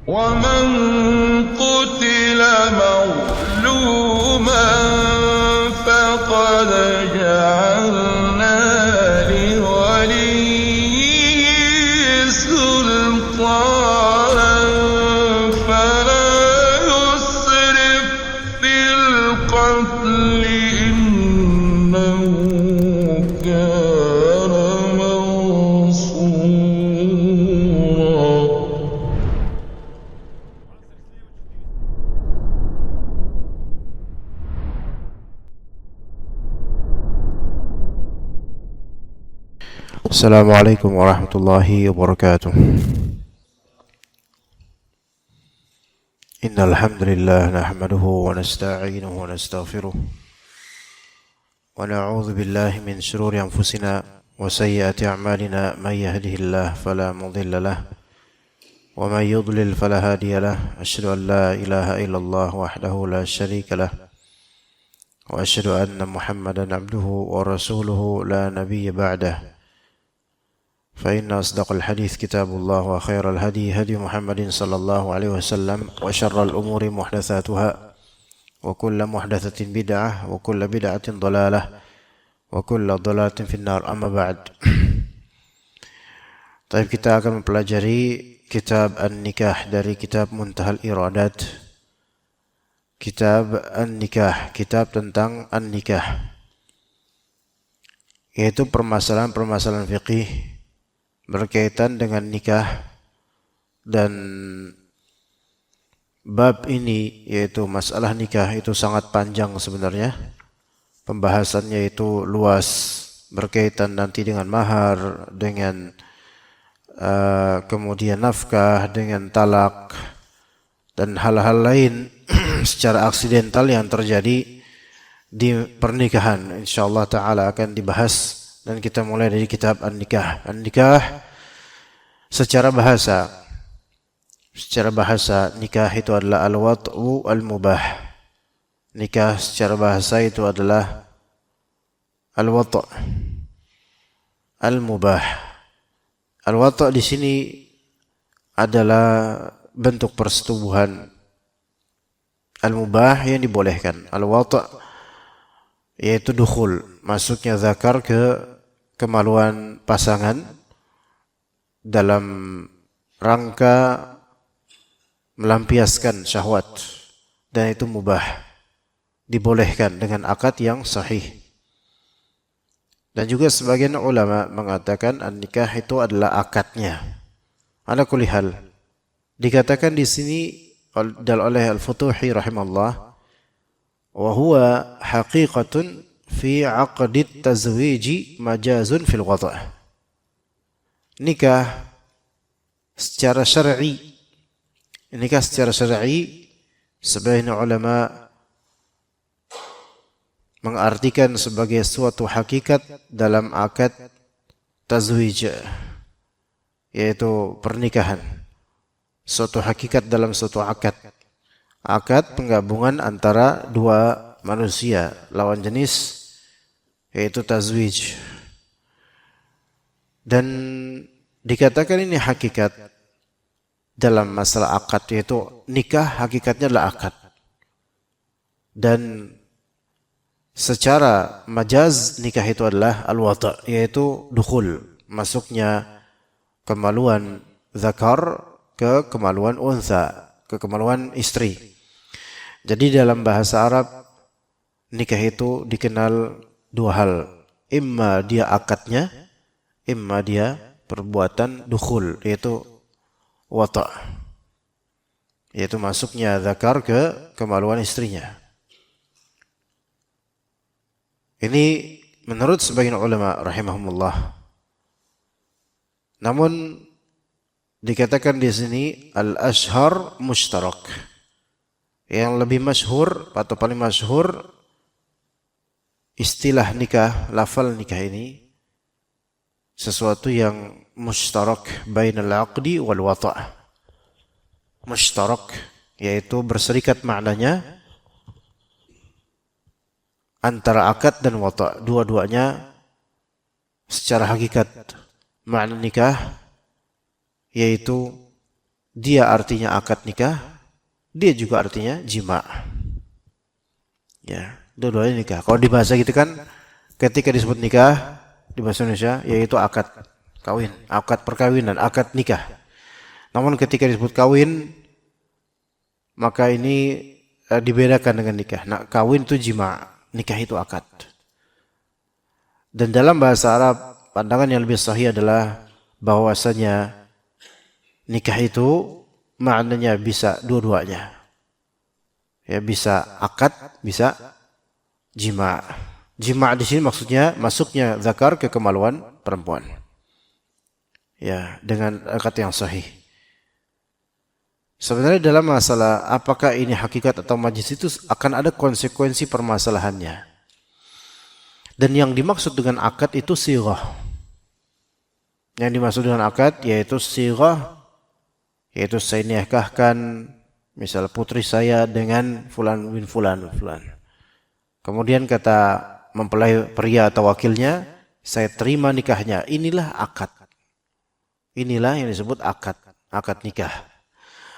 ومن قتل مظلوما فقد جعلنا لوليه سلطانا فلا يسرف في القتل إنه كان منصورا. Assalamualaikum warahmatullahi wabarakatuh. Innal hamdalillah nahmaduhu wa nasta'inuhu wa nastaghfiruh wa na'udzu billahi min shururi anfusina wa sayyiati a'malina may yahdihillahu fala mudilla lahu wa may yudlil fala hadiya lahu. Asyhadu an la ilaha illallah wahdahu la syarika lahu wa asyhadu anna Muhammadan abduhu wa rasuluhu la nabiyya ba'dahu. فإن أصدق الحديث كتاب الله وخير الهدي هدي محمد صلى الله عليه وسلم وشر الأمور محدثاتها وكل محدثة بدعة وكل بدعة ضلالة وكل ضلالة في النار. أما بعد. Baik, kita akan mempelajari kitab An-Nikah dari kitab Muntahal Iradat. Kitab An-Nikah, kitab tentang An-Nikah, yaitu permasalahan-permasalahan fiqih berkaitan dengan nikah. Dan bab ini, yaitu masalah nikah, itu sangat panjang sebenarnya. Pembahasannya itu luas, berkaitan nanti dengan mahar, dengan kemudian nafkah, dengan talak, dan hal-hal lain secara aksidental yang terjadi di pernikahan. InsyaAllah ta'ala akan dibahas. Dan kita mulai dari kitab An-Nikah. An-Nikah secara bahasa nikah itu adalah al-wat'u al-mubah. Nikah secara bahasa itu adalah al-wat' al-mubah. Al-wat' di sini adalah bentuk persetubuhan. Al-mubah yang dibolehkan. Al-wat' yaitu dukhul, masuknya zakar ke kemaluan pasangan dalam rangka melampiaskan syahwat, dan itu mubah, dibolehkan dengan akad yang sahih. Dan juga sebagian ulama mengatakan an-nikah itu adalah akadnya. Ala kulli hal, dikatakan di sini oleh Al-Futuhi rahimahullah, wa huwa haqiqatun fi 'aqdi tazwiji majazun fil wada'. Nikah secara syar'i, sebagian ulama mengartikan sebagai suatu hakikat dalam akad tazwij, yaitu pernikahan. Suatu hakikat dalam suatu akad penggabungan antara dua manusia lawan jenis, yaitu tazwij. Dan dikatakan ini hakikat dalam masalah akad, yaitu nikah hakikatnya adalah akad. Dan secara majaz nikah itu adalah al-wata', yaitu dukhul, masuknya kemaluan zakar ke kemaluan untha, ke kemaluan istri. Jadi dalam bahasa Arab, nikah itu dikenal dua hal. Imma dia akadnya, imma dia perbuatan dukhul, yaitu wata', yaitu masuknya zakar ke kemaluan istrinya. Ini menurut sebagian ulama rahimahumullah. Namun dikatakan di sini al-ashhar mushtarak. Yang lebih masyhur atau paling masyhur istilah nikah, lafal nikah ini sesuatu yang mushtarak bainal aqdi wal wata'. Mushtarak yaitu berserikat maknanya antara akad dan wata'. Dua-duanya secara hakikat makna nikah yaitu dia artinya akad nikah, dia juga artinya jima. Ya, dua-duanya nikah. Kalau di bahasa gitu kan, ketika disebut nikah di bahasa Indonesia, yaitu akad kawin, akad perkawinan, akad nikah. Namun ketika disebut kawin, maka ini dibedakan dengan nikah. Nah, kawin itu jima, nikah itu akad. Dan dalam bahasa Arab, pandangan yang lebih sahih adalah bahwasanya nikah itu maknanya bisa dua-duanya. Ya, bisa akad, bisa jima. Jima di sini maksudnya masuknya zakar ke kemaluan perempuan. Ya, dengan akad yang sahih. Sebenarnya dalam masalah apakah ini hakikat atau majaz itu akan ada konsekuensi permasalahannya. Dan yang dimaksud dengan akad itu sirah. Yang dimaksud dengan akad yaitu sirah, yaitu saya nikahkan misal putri saya dengan fulan bin fulan. Kemudian kata mempelai pria atau wakilnya, saya terima nikahnya. Inilah akad. Inilah yang disebut akad, akad nikah.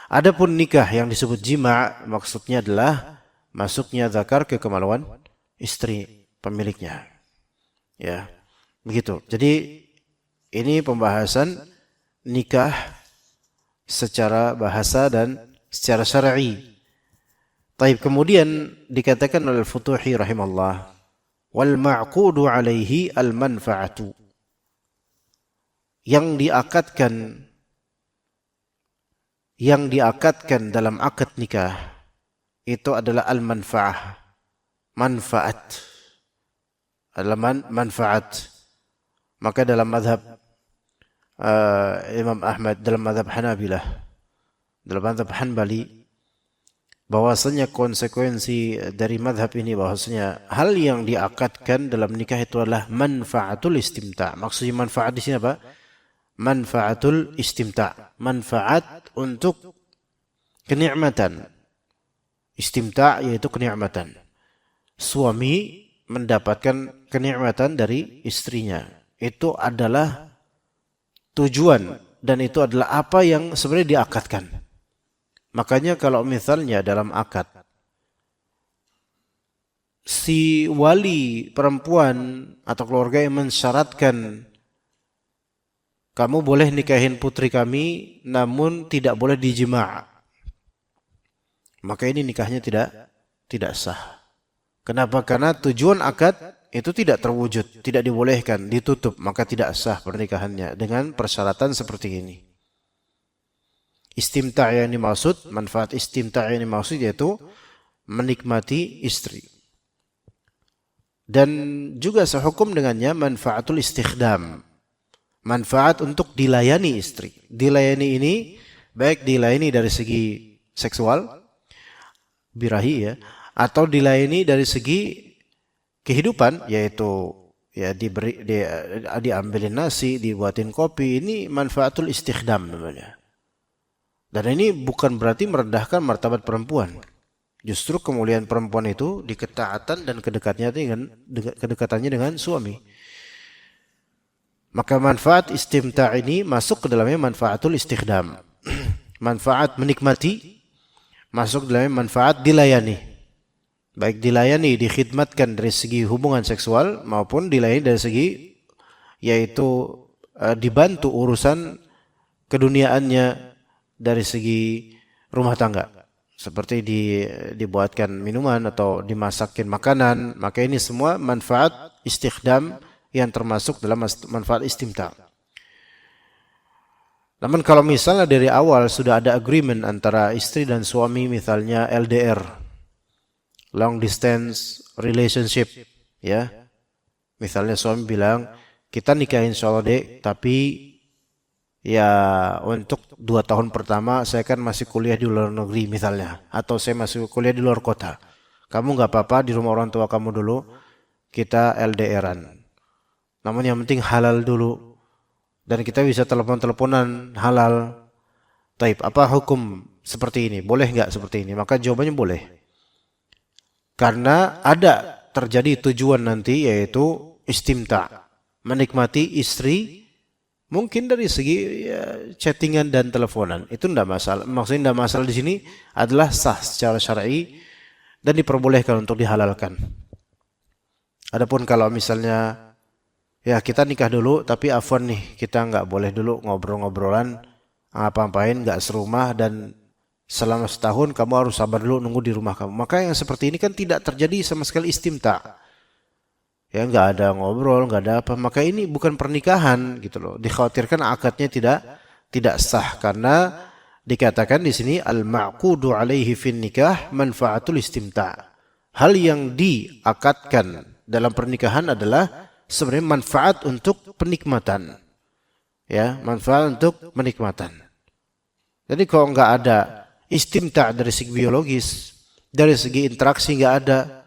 Adapun nikah yang disebut jima, maksudnya adalah masuknya zakar ke kemaluan istri pemiliknya. Ya, begitu. Jadi ini pembahasan nikah secara bahasa dan secara syar'i. Taib, kemudian dikatakan oleh Al-Futuhi rahimahullah, wal ma'qudu alaihi al-manfa'atu. Yang diakadkan dalam akad nikah itu adalah al-manfa'ah. Manfaat. Adalah manfaat. Maka dalam mazhab Imam Ahmad, dalam mazhab Hanabilah, dalam mazhab Hanbali, bahwasanya konsekuensi dari mazhab ini bahwasanya hal yang diakadkan dalam nikah itu adalah manfaatul istimta'. Maksudnya manfaat di sini apa? Manfaatul istimta'. Manfaat untuk kenikmatan. Istimta' yaitu kenikmatan. Suami mendapatkan kenikmatan dari istrinya. Itu adalah tujuan dan itu adalah apa yang sebenarnya diakadkan. Makanya kalau misalnya dalam akad si wali perempuan atau keluarga yang mensyaratkan kamu boleh nikahin putri kami namun tidak boleh dijima', maka ini nikahnya tidak sah. Kenapa? Karena tujuan akad itu tidak terwujud, tidak dibolehkan, ditutup, maka tidak sah pernikahannya dengan persyaratan seperti ini. Istimta' yang dimaksud, manfaat istimta' yang dimaksud yaitu menikmati istri. Dan juga sehukum dengannya manfaatul istikhdam. Manfaat untuk dilayani istri. Dilayani ini baik dilayani dari segi seksual, birahi ya, atau dilayani dari segi kehidupan, yaitu ya diambilin nasi, dibuatin kopi. Ini manfaatul istikhdam namanya. Dan ini bukan berarti merendahkan martabat perempuan. Justru kemuliaan perempuan itu di ketaatan dan kedekatannya dengan suami. Maka manfaat istimta' ini masuk ke dalamnya manfaatul istikhdam. Manfaat menikmati masuk ke dalamnya manfaat dilayani. Baik dilayani, dikhidmatkan dari segi hubungan seksual maupun dilayani dari segi yaitu dibantu urusan keduniaannya dari segi rumah tangga. Seperti dibuatkan minuman atau dimasakin makanan. Maka ini semua manfaat istikhdam yang termasuk dalam manfaat istimta'. Namun kalau misalnya dari awal sudah ada agreement antara istri dan suami, misalnya LDR, long distance relationship, ya. Misalnya suami bilang, kita nikah insya Allah dek, tapi ya untuk 2 tahun pertama saya kan masih kuliah di luar negeri misalnya, atau saya masih kuliah di luar kota. Kamu nggak apa-apa di rumah orang tua kamu dulu, kita LDRan. Namun yang penting halal dulu, dan kita bisa telepon-teleponan halal. Taib, apa hukum seperti ini? Boleh nggak seperti ini? Maka jawabannya boleh. Karena ada terjadi tujuan nanti yaitu istimta', menikmati istri Mungkin dari segi ya, chattingan dan teleponan itu tidak masalah. Maksudnya tidak masalah di sini adalah sah secara syar'i dan diperbolehkan untuk dihalalkan. Adapun kalau misalnya ya kita nikah dulu tapi afwan nih kita nggak boleh dulu ngobrol-ngobrolan apa-apain nggak serumah dan selama setahun kamu harus sabar dulu nunggu di rumah kamu. Maka yang seperti ini kan tidak terjadi sama sekali istimta. Ya nggak ada ngobrol, nggak ada apa. Maka ini bukan pernikahan gitu loh. Dikhawatirkan akadnya tidak sah karena dikatakan di sini al-ma'qudu alaihi fin nikah manfaatul istimta. Hal yang diakadkan dalam pernikahan adalah sebenarnya manfaat untuk penikmatan. Ya, manfaat untuk penikmatan. Jadi kalau nggak ada istimta dari segi biologis, dari segi interaksi nggak ada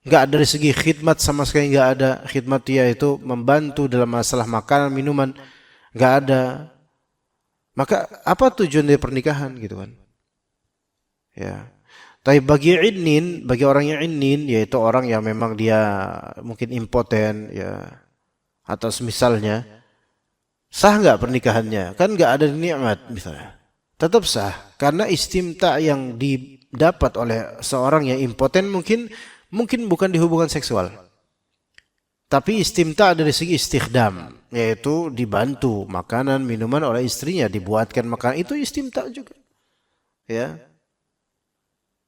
dari segi khidmat sama sekali nggak ada. Khidmat dia itu membantu dalam masalah makanan, minuman, nggak ada. Maka apa tujuan dari pernikahan gitu kan? Ya. Tapi bagi orang yang inin, yaitu orang yang memang dia mungkin impoten, ya, atau semisalnya, sah nggak pernikahannya? Kan nggak ada nikmat misalnya. Tetap sah karena istimta yang didapat oleh seorang yang impoten mungkin bukan di hubungan seksual. Tapi istimta dari segi istikhdam, yaitu dibantu makanan, minuman oleh istrinya, dibuatkan makanan, itu istimta juga. Ya.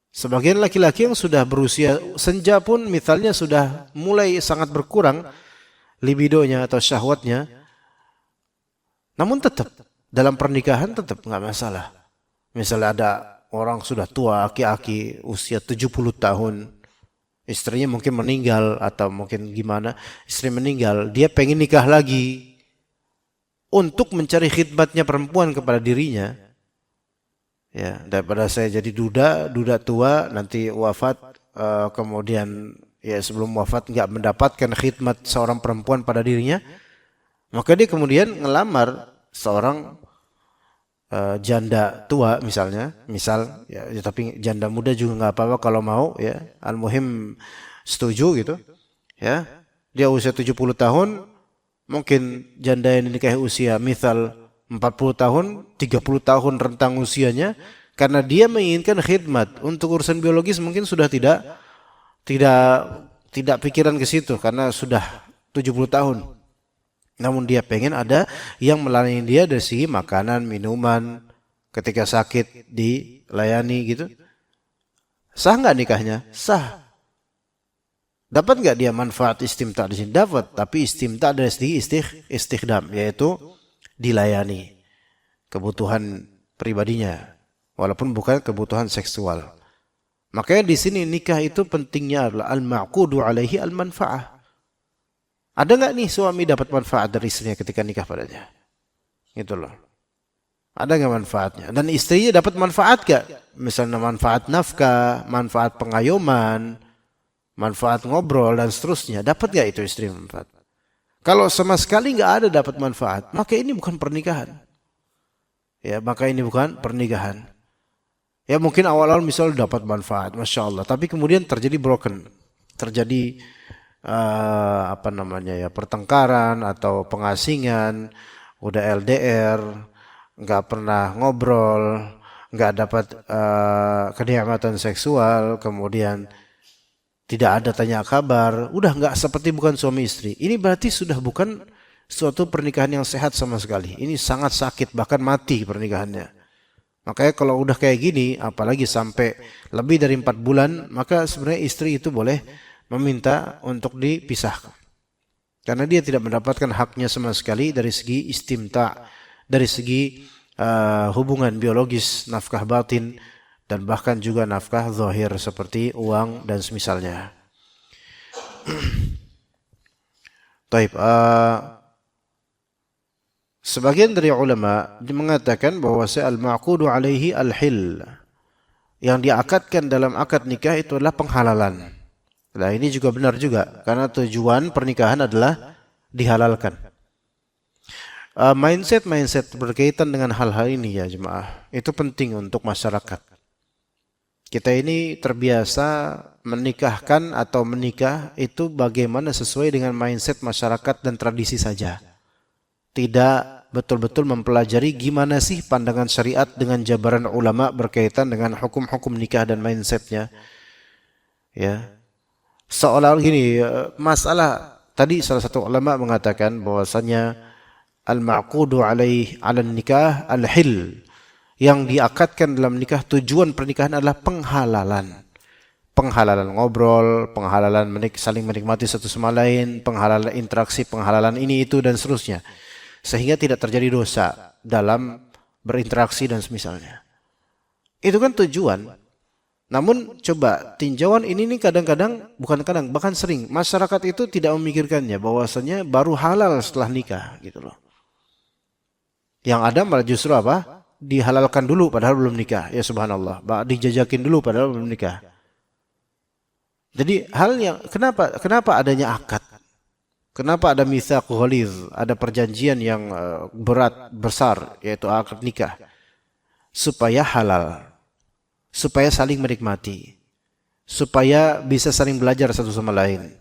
Sebagian laki-laki yang sudah berusia senja pun misalnya sudah mulai sangat berkurang libidonya atau syahwatnya, namun tetap dalam pernikahan tetap nggak masalah. Misalnya ada orang sudah tua, aki-aki usia 70 tahun, istrinya mungkin meninggal atau mungkin gimana, istri meninggal, dia pengen nikah lagi untuk mencari khidmatnya perempuan kepada dirinya. Ya, daripada saya jadi duda tua nanti wafat, kemudian ya sebelum wafat nggak mendapatkan khidmat seorang perempuan pada dirinya, maka dia kemudian ngelamar seorang janda tua misalnya, ya, tapi janda muda juga nggak apa-apa kalau mau, ya, al-muhim setuju gitu, ya, dia usia 70 tahun, mungkin janda yang dinikahi usia misal 40 tahun, 30 tahun rentang usianya, karena dia menginginkan khidmat untuk urusan biologis mungkin sudah tidak pikiran ke situ karena sudah 70 tahun. Namun dia pengen ada yang melayani dia dari segi makanan, minuman, ketika sakit dilayani gitu. Sah nggak nikahnya? Sah. Dapat nggak dia manfaat istimta di sini? Dapat, tapi istimta dari segi istikhdam, yaitu dilayani kebutuhan pribadinya, walaupun bukan kebutuhan seksual. Makanya di sini nikah itu pentingnya adalah al-ma'qudu alaihi al-manfa'ah. Ada nggak nih suami dapat manfaat dari istrinya ketika nikah padanya? Gitu loh. Ada nggak manfaatnya? Dan istrinya dapat manfaat nggak? Misalnya manfaat nafkah, manfaat pengayoman, manfaat ngobrol dan seterusnya. Dapat nggak itu istri manfaat? Kalau sama sekali nggak ada dapat manfaat, maka ini bukan pernikahan. Ya, maka ini bukan pernikahan. Ya mungkin awal-awal misalnya dapat manfaat, masya Allah, tapi kemudian terjadi broken, terjadi pertengkaran atau pengasingan, udah LDR, nggak pernah ngobrol, nggak dapat kenikmatan seksual, kemudian tidak ada tanya kabar, udah nggak seperti bukan suami istri. Ini berarti sudah bukan suatu pernikahan yang sehat sama sekali. Ini sangat sakit, bahkan mati pernikahannya. Makanya kalau udah kayak gini, apalagi sampai lebih dari 4 bulan, maka sebenarnya istri itu boleh meminta untuk dipisahkan. Karena dia tidak mendapatkan haknya sama sekali dari segi istimta, dari segi hubungan biologis, nafkah batin, dan bahkan juga nafkah zahir seperti uang dan semisalnya. Taib, sebagian dari ulama mengatakan bahwa al-ma'qudu alaihi al-hil, yang diakadkan dalam akad nikah itu adalah penghalalan. Nah ini juga benar juga, karena tujuan pernikahan adalah dihalalkan. Mindset berkaitan dengan hal-hal ini ya jemaah, itu penting untuk masyarakat. Kita ini terbiasa menikahkan atau menikah itu bagaimana sesuai dengan mindset masyarakat dan tradisi saja. Tidak betul-betul mempelajari gimana sih pandangan syariat dengan jabaran ulama berkaitan dengan hukum-hukum nikah dan mindsetnya. Ya, seolah gini, masalah tadi salah satu ulama mengatakan bahwasanya al-ma'qudu alaih 'ala nikah al-hil, yang diakadkan dalam nikah, tujuan pernikahan adalah penghalalan. Penghalalan ngobrol, penghalalan saling menikmati satu sama lain, penghalalan interaksi, penghalalan ini itu dan seterusnya. Sehingga tidak terjadi dosa dalam berinteraksi dan semisalnya. Itu kan tujuan. Namun coba tinjauan ini nih kadang-kadang, bukan kadang, bahkan sering masyarakat itu tidak memikirkannya bahwasanya baru halal setelah nikah gitu loh. Yang ada malah justru apa? Dihalalkan dulu padahal belum nikah. Ya subhanallah, dijajakin dulu padahal belum nikah. Jadi hal yang kenapa adanya akad? Kenapa ada mitsaq ghalidz, ada perjanjian yang berat besar yaitu akad nikah? Supaya halal. Supaya saling menikmati. Supaya bisa saling belajar satu sama lain.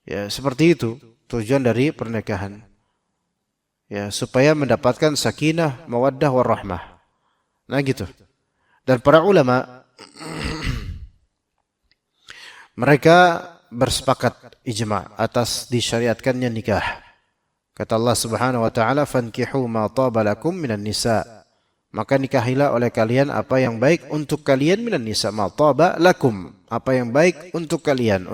Ya, seperti itu tujuan dari pernikahan. Ya, supaya mendapatkan sakinah, mawaddah warahmah. Nah gitu. Dan para ulama mereka bersepakat ijma' atas disyariatkannya nikah. Kata Allah Subhanahu wa taala, "Fankihu ma taba lakum minan nisa." Maka nikahilah oleh kalian apa yang baik untuk kalian minan nisa, ma taba lakum, apa yang baik untuk kalian,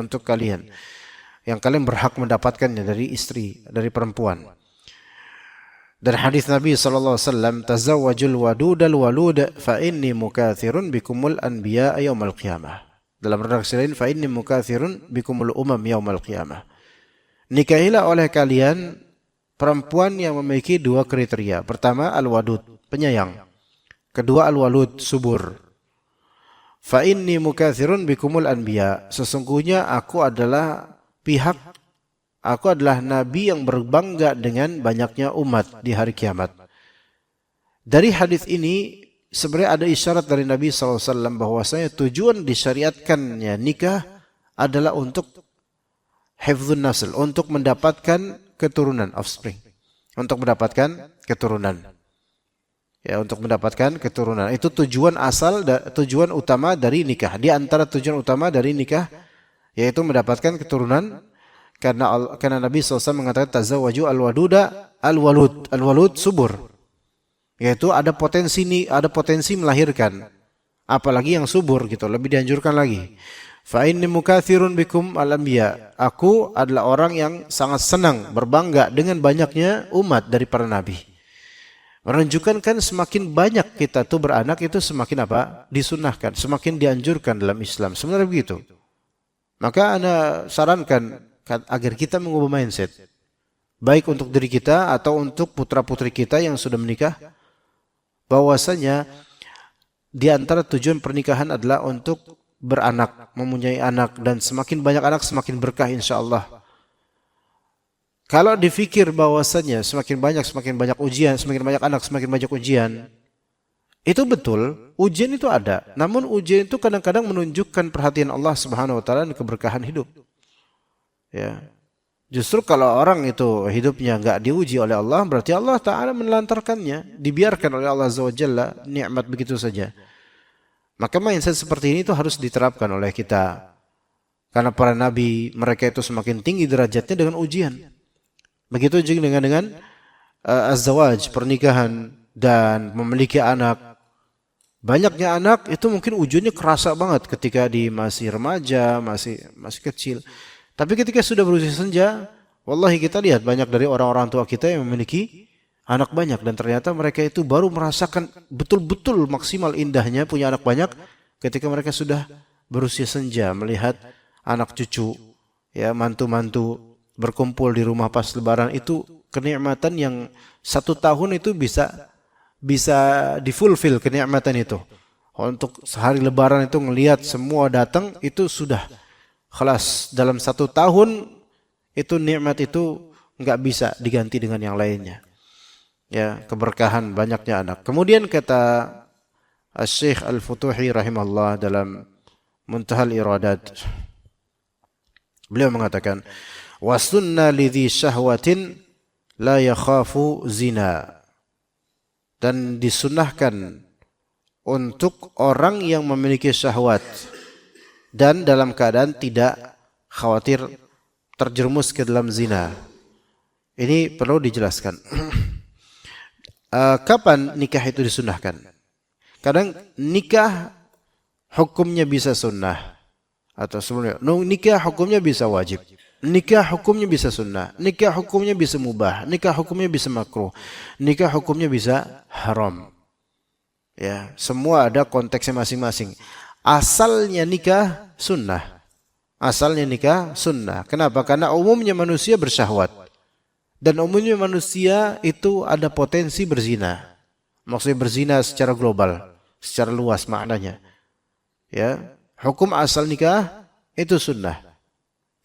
yang kalian berhak mendapatkannya dari istri, dari perempuan. Dan hadis Nabi sallallahu alaihi wasallam, "Tazawwajul wadudal walud fa inni mukatsirun bikumul anbiya yaumil qiyamah." Dalam redaksi lain, fa inni mukatsirun bikumul umam yaumal qiyamah. Nikahilah oleh kalian perempuan yang memiliki dua kriteria. Pertama, al-wadud, penyayang. Kedua, al-walud, subur. Fa inni mukatsirun bikumul anbiya. Sesungguhnya aku adalah nabi yang berbangga dengan banyaknya umat di hari kiamat. Dari hadis ini sebenarnya ada isyarat dari Nabi SAW bahwasanya tujuan disyariatkannya nikah adalah untuk hifdzun nasl, untuk mendapatkan keturunan, offspring, untuk mendapatkan keturunan. Ya, untuk mendapatkan keturunan. Itu tujuan tujuan utama dari nikah. Di antara tujuan utama dari nikah yaitu mendapatkan keturunan, karena Nabi SAW mengatakan tazawwaju al-waduda al-walud. Al-walud subur. Yaitu ada potensi melahirkan, apalagi yang subur gitu, lebih dianjurkan lagi. Fa inni mukatsirun bikum al-anbiya. Aku adalah orang yang sangat senang, berbangga dengan banyaknya umat dari para nabi. Menunjukkan kan semakin banyak kita tuh beranak itu semakin apa? Disunnahkan, semakin dianjurkan dalam Islam. Sebenarnya begitu. Maka Anda sarankan agar kita mengubah mindset, baik untuk diri kita atau untuk putra-putri kita yang sudah menikah, bahwasanya di antara tujuan pernikahan adalah untuk beranak, mempunyai anak, dan semakin banyak anak semakin berkah insyaallah. Kalau dipikir bahwasanya semakin banyak ujian, semakin banyak anak semakin banyak ujian, itu betul, ujian itu ada. Namun ujian itu kadang-kadang menunjukkan perhatian Allah Subhanahu wa taala dan keberkahan hidup. Ya. Justru kalau orang itu hidupnya enggak diuji oleh Allah, berarti Allah Ta'ala menelantarkannya, dibiarkan oleh Allah Azza wa Jalla, nikmat begitu saja. Maka mindset seperti ini itu harus diterapkan oleh kita. Karena para nabi, mereka itu semakin tinggi derajatnya dengan ujian. Begitu juga dengan az-zawaj, pernikahan, dan memiliki anak. Banyaknya anak itu mungkin ujiannya kerasa banget ketika masih remaja, masih kecil. Tapi ketika sudah berusia senja, wallahi kita lihat banyak dari orang-orang tua kita yang memiliki anak banyak. Dan ternyata mereka itu baru merasakan betul-betul maksimal indahnya punya anak banyak ketika mereka sudah berusia senja. Melihat anak cucu, ya mantu-mantu berkumpul di rumah pas lebaran, itu kenikmatan yang 1 tahun itu bisa difulfill kenikmatan itu. Untuk sehari lebaran itu ngelihat semua datang, itu sudah khalas, dalam 1 tahun itu nikmat itu nggak bisa diganti dengan yang lainnya. Ya, keberkahan banyaknya anak. Kemudian kata Syekh Al-Futuhi rahimahullah dalam Muntahal Iradat, beliau mengatakan, "Wa sunna lidhi syahwatin la yakhafu zina. Dan disunnahkan untuk orang yang memiliki syahwat dan dalam keadaan tidak khawatir terjerumus ke dalam zina. Ini perlu dijelaskan. Kapan nikah itu disunnahkan? Kadang nikah hukumnya bisa sunnah atau sebenarnya nikah hukumnya bisa wajib. Nikah hukumnya bisa sunnah, nikah hukumnya bisa mubah, nikah hukumnya bisa makruh, nikah hukumnya bisa haram. Ya, semua ada konteksnya masing-masing. Asalnya nikah sunnah. Asalnya nikah sunnah. Kenapa? Karena umumnya manusia bersyahwat. Dan umumnya manusia itu ada potensi berzina. Maksudnya berzina secara global, secara luas maknanya. Ya, hukum asal nikah itu sunnah.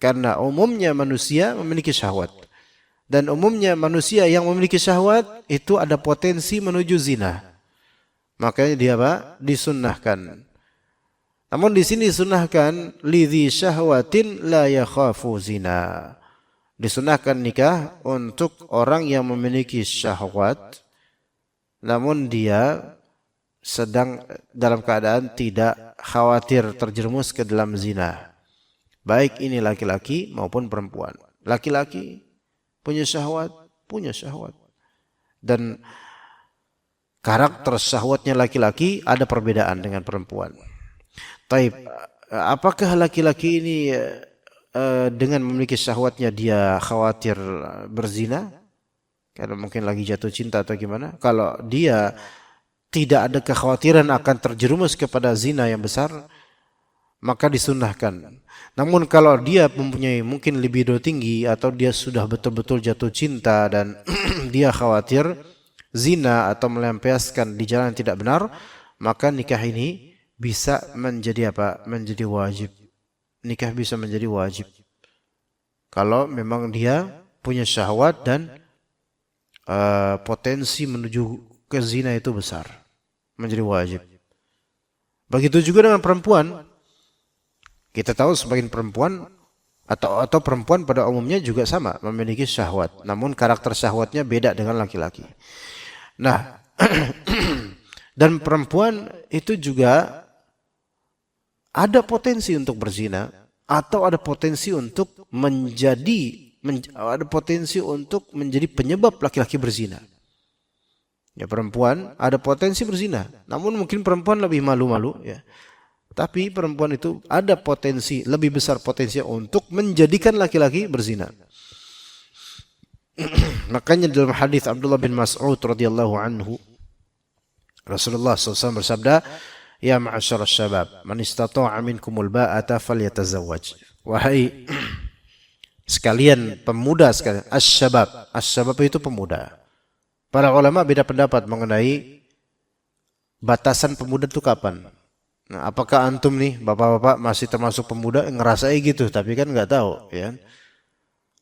Karena umumnya manusia memiliki syahwat. Dan umumnya manusia yang memiliki syahwat itu ada potensi menuju zina. Makanya dia apa? Disunnahkan. Namun di sini disunnahkan lidzi syahwatin la yakhafu zina. Disunnahkan nikah untuk orang yang memiliki syahwat namun dia sedang dalam keadaan tidak khawatir terjerumus ke dalam zina. Baik ini laki-laki maupun perempuan. Laki-laki punya syahwat. Dan karakter syahwatnya laki-laki ada perbedaan dengan perempuan. Taib, apakah laki-laki ini dengan memiliki syahwatnya dia khawatir berzina? Kalau mungkin lagi jatuh cinta atau gimana? Kalau dia tidak ada kekhawatiran akan terjerumus kepada zina yang besar, maka disunnahkan. Namun kalau dia mempunyai mungkin libido tinggi atau dia sudah betul-betul jatuh cinta dan dia khawatir zina atau melampiaskan di jalan yang tidak benar, maka nikah ini bisa menjadi apa? Menjadi wajib. Nikah bisa menjadi wajib. Kalau memang dia punya syahwat dan potensi menuju ke zina itu besar. Menjadi wajib. Begitu juga dengan perempuan. Kita tahu sebagian perempuan atau perempuan pada umumnya juga sama memiliki syahwat, namun karakter syahwatnya beda dengan laki-laki. Nah, dan perempuan itu juga ada potensi untuk berzina atau ada potensi untuk menjadi penyebab laki-laki berzina. Ya, perempuan ada potensi berzina, namun mungkin perempuan lebih malu-malu ya. Tapi perempuan itu ada potensi, lebih besar potensi untuk menjadikan laki-laki berzina. Makanya dalam hadis Abdullah bin Mas'ud radhiyallahu anhu, Rasulullah SAW bersabda, "Ya ma'asyar syabab, man istata'a minkumul ba'ata falyatazawwaj." Wahai sekalian pemuda sekalian, as-syabab itu pemuda. Para ulama beda pendapat mengenai batasan pemuda itu kapan. Nah, apakah antum nih bapak-bapak masih termasuk pemuda ngerasai gitu, tapi kan nggak tahu ya.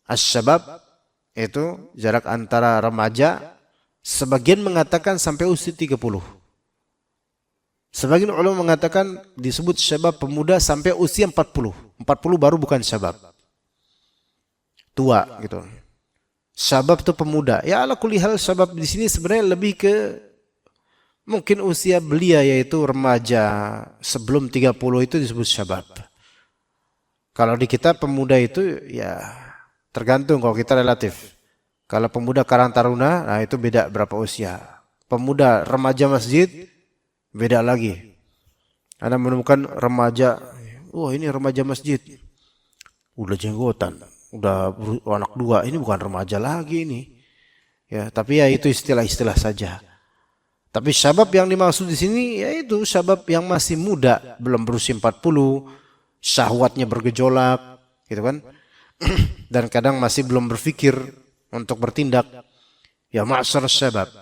As-syabab itu jarak antara remaja, sebagian mengatakan sampai usia 30. Sebagian ulama mengatakan disebut syabab pemuda sampai usia 40. 40 baru bukan syabab. Tua gitu. Syabab itu pemuda. Ya ala kulli hal syabab di sini sebenarnya lebih ke mungkin usia belia yaitu remaja sebelum 30 itu disebut syabab. Kalau di kita pemuda itu ya tergantung kalau kita relatif. Kalau pemuda Karang Taruna, nah itu beda berapa usia. Pemuda remaja masjid beda lagi. Anda menemukan remaja, wah ini remaja masjid. Udah jenggotan, udah anak dua, ini bukan remaja lagi ini. Ya, tapi ya itu istilah-istilah saja. Tapi syabab yang dimaksud di sini yaitu syabab yang masih muda, belum berusia 40, syahwatnya bergejolak, gitu kan? Dan kadang masih belum berpikir untuk bertindak. Ya ma'syar syabab.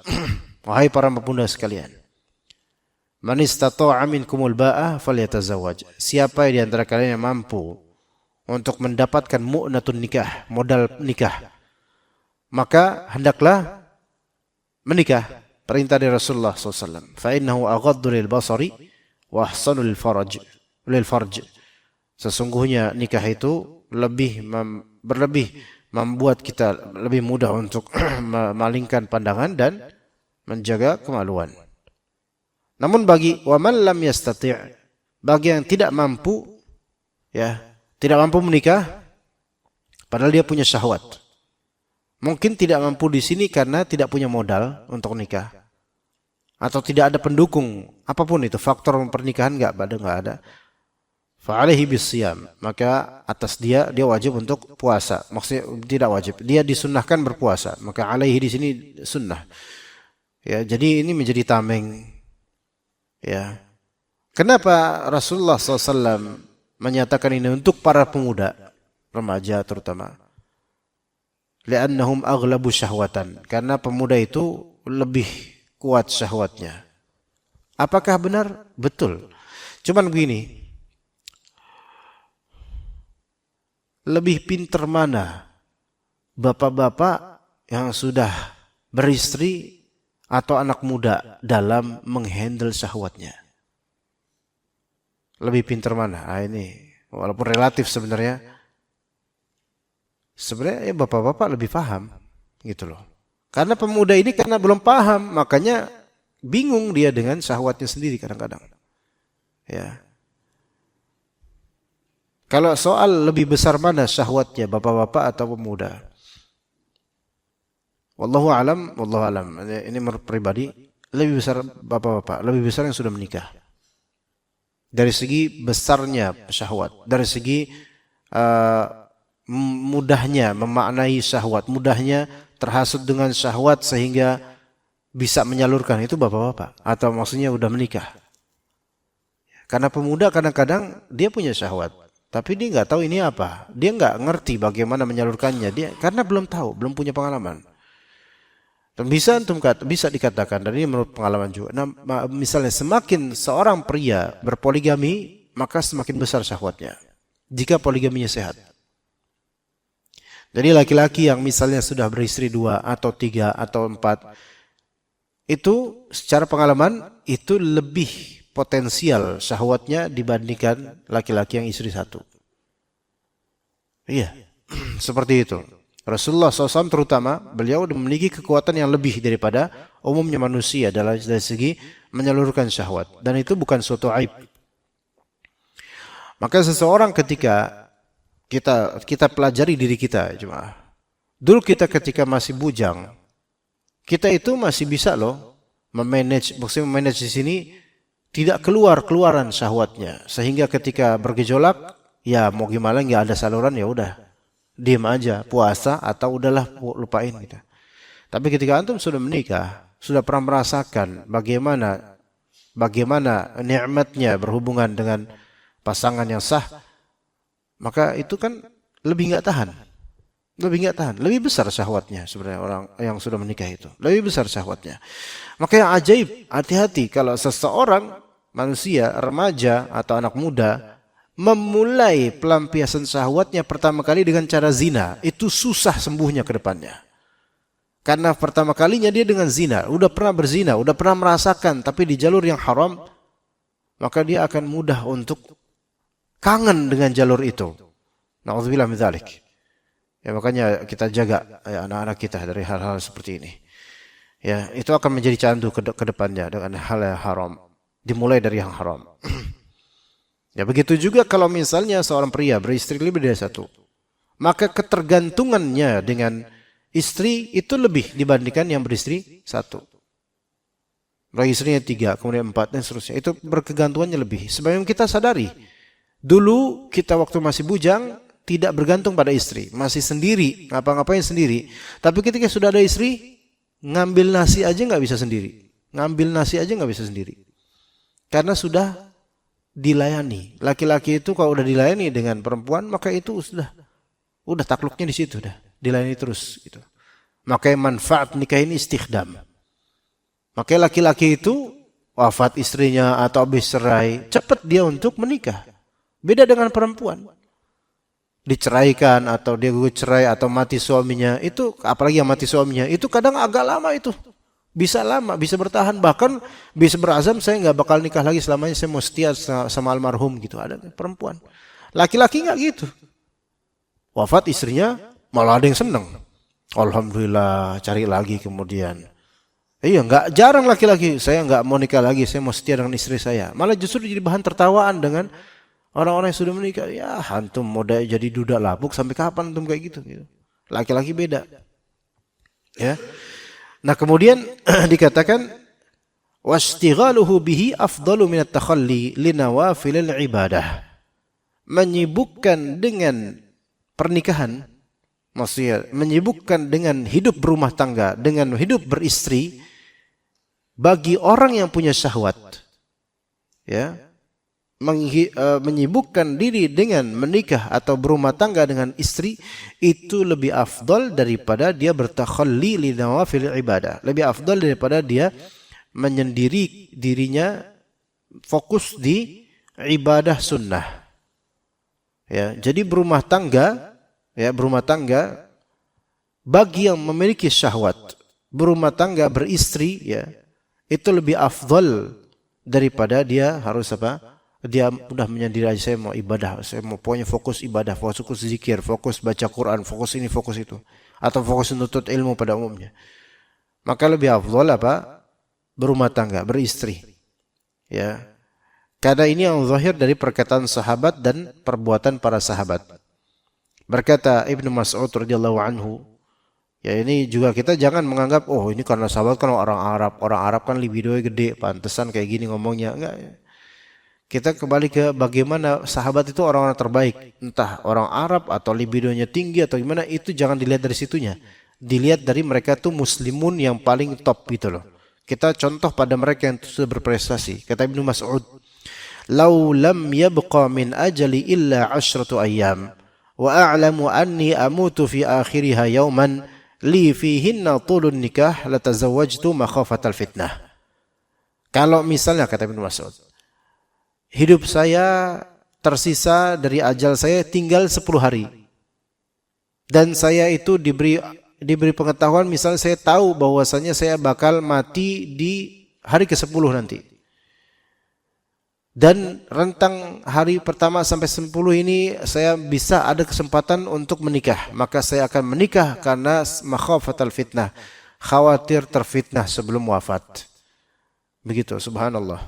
Wahai para pemuda sekalian. Man istata'a minkumul ba'ah falyatazawwaj. Siapa di antara kalian yang mampu untuk mendapatkan mu'natun nikah, modal nikah, maka hendaklah menikah. Perintah dari Rasulullah SAW. Fa'innahu aghaddu lil basari wa ahsanu lil farj. Sesungguhnya nikah itu berlebih membuat kita lebih mudah untuk memalingkan pandangan dan menjaga kemaluan. Namun bagi waman lam yastati', bagi yang tidak mampu, ya, tidak mampu menikah, padahal dia punya syahwat. Mungkin tidak mampu di sini karena tidak punya modal untuk nikah, atau tidak ada pendukung apapun itu, faktor pernikahan nggak ada. Fa'alaihi bisiyam, maka atas dia wajib untuk puasa. Maksudnya tidak wajib, dia disunnahkan berpuasa. Maka alaihi di sini sunnah. Ya, jadi ini menjadi tameng. Ya, kenapa Rasulullah SAW menyatakan ini untuk para pemuda, remaja terutama? Li'annahum aghlabu syahwatan, karena pemuda itu lebih kuat syahwatnya. Apakah benar? Betul. Cuman begini, lebih pintar mana bapak-bapak yang sudah beristri atau anak muda dalam menghandle syahwatnya? Lebih pintar mana? Ini walaupun relatif sebenarnya ya bapak-bapak lebih paham gitu loh. Karena pemuda ini karena belum paham, makanya bingung dia dengan syahwatnya sendiri kadang-kadang. Ya. Kalau soal lebih besar mana syahwatnya, bapak-bapak atau pemuda? Wallahu alam. Ini menurut pribadi, lebih besar bapak-bapak, lebih besar yang sudah menikah. Dari segi besarnya syahwat, dari segi mudahnya memaknai syahwat, mudahnya terhasut dengan syahwat sehingga bisa menyalurkan, itu bapak-bapak. Atau maksudnya udah menikah. Karena pemuda kadang-kadang dia punya syahwat, tapi dia nggak tahu ini apa. Dia nggak ngerti bagaimana menyalurkannya. Dia karena belum tahu, belum punya pengalaman. Dan bisa dikatakan, dan ini menurut pengalaman juga. Nah, misalnya semakin seorang pria berpoligami, maka semakin besar syahwatnya. Jika poligaminya sehat. Jadi laki-laki yang misalnya sudah beristri 2 atau 3 atau 4, itu secara pengalaman itu lebih potensial syahwatnya dibandingkan laki-laki yang istri 1. Iya, seperti itu. Rasulullah SAW terutama, beliau memiliki kekuatan yang lebih daripada umumnya manusia dari segi menyalurkan syahwat. Dan itu bukan suatu aib. Maka seseorang ketika kita pelajari diri kita, jemaah. Dulu kita ketika masih bujang, kita itu masih bisa loh memanage di sini, tidak keluaran syahwatnya, sehingga ketika bergejolak, ya mau gimana, nggak ada saluran, ya udah diam aja, puasa atau udahlah lupain kita. Tapi ketika antum sudah menikah, sudah pernah merasakan bagaimana nikmatnya berhubungan dengan pasangan yang sah, maka itu kan lebih nggak tahan, lebih besar syahwatnya sebenarnya orang yang sudah menikah itu, lebih besar syahwatnya. Maka yang ajaib, hati-hati kalau seseorang manusia, remaja atau anak muda memulai pelampiasan syahwatnya pertama kali dengan cara zina, itu susah sembuhnya ke depannya. Karena pertama kalinya dia dengan zina, udah pernah berzina, udah pernah merasakan, tapi di jalur yang haram, maka dia akan mudah untuk kangen dengan jalur itu. Na'udzubillah min dzalik. Ya, makanya kita jaga ya, anak-anak kita dari hal-hal seperti ini. Ya, itu akan menjadi candu ke depannya dengan hal yang haram. Dimulai dari yang haram. Ya, begitu juga kalau misalnya seorang pria beristri lebih dari 1, maka ketergantungannya dengan istri itu lebih dibandingkan yang beristri 1. Bagi istrinya 3, kemudian 4 dan seterusnya. Itu berkegantungannya lebih. Sebagaimana kita sadari, dulu kita waktu masih bujang tidak bergantung pada istri, masih sendiri, ngapa-ngapain sendiri. Tapi ketika sudah ada istri, ngambil nasi aja nggak bisa sendiri. Karena sudah dilayani. Laki-laki itu kalau udah dilayani dengan perempuan, maka itu udah takluknya di situ, dah dilayani terus gitu. Makanya manfaat nikah ini istikhdam. Makanya laki-laki itu wafat istrinya atau habis cerai, cepat dia untuk menikah. Beda dengan perempuan. Diceraikan atau dia gugur cerai atau mati suaminya, itu apalagi yang mati suaminya, itu kadang agak lama itu. Bisa lama, bisa bertahan, bahkan bisa berazam saya nggak bakal nikah lagi selamanya, saya mau setia sama almarhum gitu. Ada perempuan. Laki-laki nggak gitu. Wafat istrinya, Malah ada yang senang. Alhamdulillah, cari lagi kemudian. Iya, nggak jarang laki-laki, saya nggak mau nikah lagi, saya mau setia dengan istri saya. Malah justru jadi bahan tertawaan dengan orang-orang yang sudah menikah. Ya, antum mau jadi duda labuk sampai kapan antum kayak gitu? Laki-laki beda. Ya. Nah, kemudian dikatakan wastighaluhu bihi afdalu min at-takhalli li nawafilil ibadah. Menyibukkan dengan pernikahan, maksudnya menyibukkan dengan hidup berumah tangga, dengan hidup beristri, bagi orang yang punya syahwat, ya, menyibukkan diri dengan menikah atau berumah tangga dengan istri, itu lebih afdal daripada dia bertakhalli li nawafil ibadah. Lebih afdal daripada dia menyendiri dirinya fokus di ibadah sunnah. Ya, jadi berumah tangga bagi yang memiliki syahwat, berumah tangga beristri, ya, itu lebih afdal daripada dia harus apa? Dia udah menyendiri aja, saya mau ibadah, saya mau pokoknya fokus ibadah, fokus zikir, fokus baca Quran, fokus ini, fokus itu, atau fokus menuntut ilmu pada umumnya. Maka lebih afdal apa? Berumah tangga, beristri. Ya. Karena ini yang zahir dari perkataan sahabat dan perbuatan para sahabat. Berkata Ibnu Mas'ud radhiyallahu anhu, ya ini juga kita jangan menganggap, oh ini karena sahabat kan orang Arab kan libidonya gede, pantesan kayak gini ngomongnya. Enggak. Kita kembali ke bagaimana sahabat itu orang-orang terbaik. Entah orang Arab atau libidonya tinggi atau gimana, itu jangan dilihat dari situnya. Dilihat dari mereka tuh muslimun yang paling top gitu loh. Kita contoh pada mereka yang sudah berprestasi. Kata Ibnu Mas'ud, "Lau lam yabqa min ajali illa 'ashratu ayyam wa a'lamu anni amutu fi akhiriha yawman li fihinna tulun nikah latazawwajtu makhafatal fitnah." Kalau misalnya, kata Ibnu Mas'ud, hidup saya tersisa dari ajal saya tinggal 10 hari. Dan saya itu diberi pengetahuan, misalnya saya tahu bahwasanya saya bakal mati di hari ke-10 nanti. Dan rentang hari pertama sampai 10 ini saya bisa ada kesempatan untuk menikah. Maka saya akan menikah karena makhafatal fitnah. Khawatir terfitnah sebelum wafat. Begitu, subhanallah.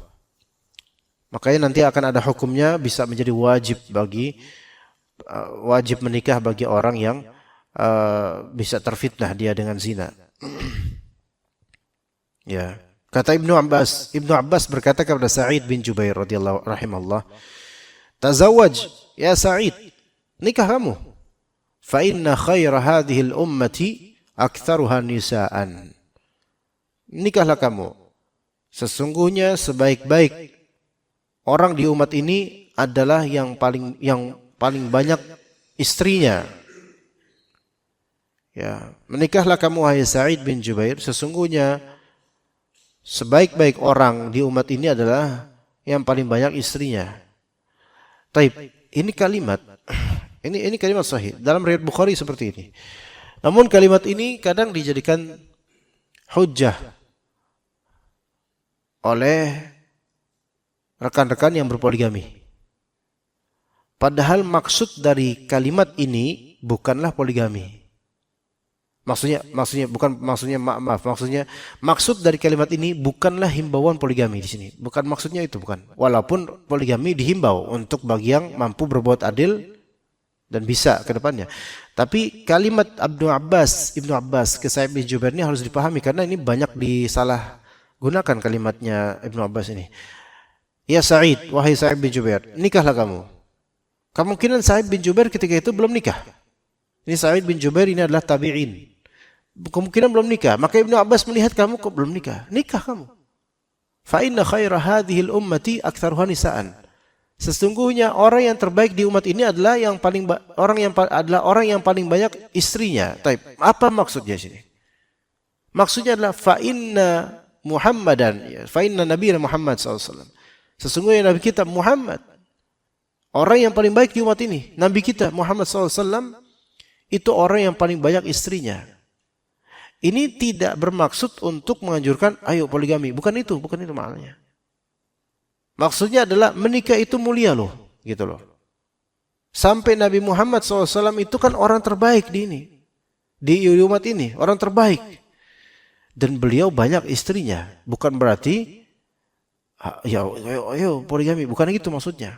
Makanya nanti akan ada hukumnya, bisa menjadi wajib menikah bagi orang yang bisa terfitnah dia dengan zina. Ya. Kata Ibnu Abbas berkata kepada Sa'id bin Jubair radhiyallahu rahimahullah, "Tazawwaj ya Sa'id, nikah kamu. Fa inna khaira hadhihi al-ummati aktsaruha nisaan." Nikahlah kamu. Sesungguhnya sebaik-baik orang di umat ini adalah yang paling banyak istrinya. Ya, menikahlah kamu wahai Sa'id bin Jubair, sesungguhnya sebaik-baik orang di umat ini adalah yang paling banyak istrinya. Taib, ini kalimat sahih dalam riwayat Bukhari seperti ini. Namun kalimat ini kadang dijadikan hujjah oleh rekan-rekan yang berpoligami. Padahal maksud dari kalimat ini bukanlah poligami. Maksud dari kalimat ini bukanlah himbauan poligami di sini. Bukan maksudnya itu, bukan. Walaupun poligami dihimbau untuk bagi yang mampu berbuat adil dan bisa ke depannya. Tapi kalimat Ibnu Abbas ke Sa'id bin Jubair ini harus dipahami, karena ini banyak disalah gunakan kalimatnya Ibnu Abbas ini. Ya Sa'id, wahai Sa'id bin Jubair, nikahlah kamu. Kemungkinan Sa'id bin Jubair ketika itu belum nikah. Ini Sa'id bin Jubair ini adalah tabi'in. Kemungkinan belum nikah. Maka Ibnu Abbas melihat kamu kok belum nikah. Nikah kamu. Fa inna khaira hadhihi al-ummati aktsaruha nisaan. Sesungguhnya orang yang terbaik di umat ini adalah orang yang paling banyak istrinya. Taib. Apa maksudnya sini? Maksudnya adalah fa inna Muhammadan, fa inna nabiyana Muhammad SAW. Sesungguhnya Nabi kita Muhammad, orang yang paling baik di umat ini, Nabi kita Muhammad SAW, itu orang yang paling banyak istrinya. Ini tidak bermaksud untuk menganjurkan ayo poligami, bukan itu maknanya. Maksudnya adalah menikah itu mulia loh, gitu loh. Sampai Nabi Muhammad SAW itu kan orang terbaik di ini. di umat ini, orang terbaik. Dan beliau banyak istrinya. Bukan berarti ayo poligami, bukan gitu maksudnya.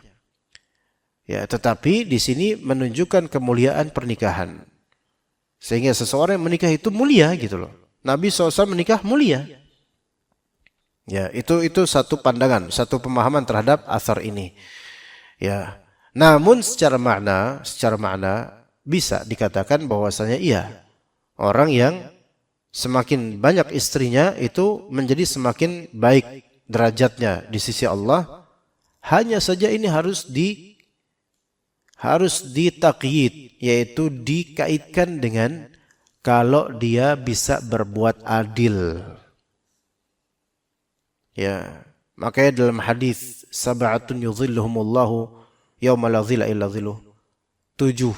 Ya, tetapi di sini menunjukkan kemuliaan pernikahan. Sehingga seseorang yang menikah itu mulia gitu loh. Nabi SAW menikah mulia. Ya, itu satu pandangan, satu pemahaman terhadap asar ini. Ya. Namun secara makna bisa dikatakan bahwasanya iya, orang yang semakin banyak istrinya itu menjadi semakin baik derajatnya di sisi Allah. Hanya saja ini harus ditakyid, yaitu dikaitkan dengan kalau dia bisa berbuat adil. Ya, makanya dalam hadis sab'atun yudhilluhumullahu yauma la dhilla illa dhilluh. 7